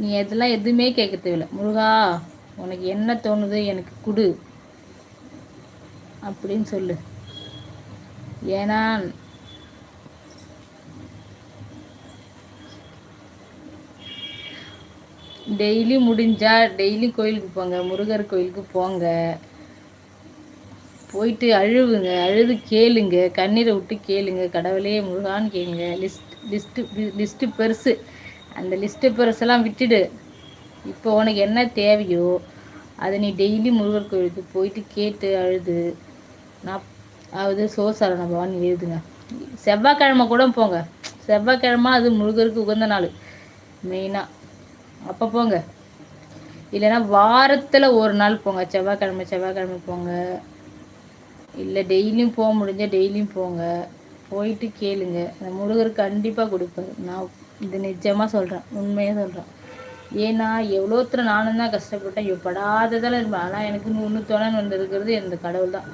நீ அதெல்லாம் எதுவுமே கேட்க தேவையில்ல. முருகா, உனக்கு என்ன தோணுது எனக்கு குடு அப்படின்னு சொல்லு. ஏன்னா டெய்லி முடிஞ்சா டெய்லி கோயிலுக்கு போங்க, முருகர் கோயிலுக்கு போங்க, போயிட்டு அழுவுங்க, அழுது கேளுங்க, கண்ணீரை விட்டு கேளுங்க, கடவுளே முருகான்னு கேளுங்க. லிஸ்ட்டு பெருசு. அந்த லிஸ்ட்டு பெருசெல்லாம் விட்டுடு. இப்போ உனக்கு என்ன தேவையோ அதை நீ டெய்லி முருகர் கோயிலுக்கு போயிட்டு கேட்டு அழுது நான் அதாவது சோசரண பவானி எழுதுங்க. செவ்வாய்க்கிழமை கூட போங்க. செவ்வாய்க்கிழமை அது முருகருக்கு உகந்த நாள் மெயினாக, அப்போ போங்க. இல்லைன்னா வாரத்தில் ஒரு நாள் போங்க. செவ்வாய்க்கிழமை போங்க. இல்லை டெய்லியும் போக முடிஞ்சால் டெய்லியும் போங்க. போயிட்டு கேளுங்க, அந்த முருகர் கண்டிப்பாக கொடுப்பாரு. நான் இது நிஜமாக சொல்கிறேன், உண்மையாக சொல்கிறேன். ஏன்னா எவ்வளோத்துல நானும் தான் கஷ்டப்பட்டேன், படாததெல்லாம் இருப்பேன். ஆனால் எனக்கு ஒன்று துணைன்னு வந்திருக்கிறது இந்த கடவுள் தான்.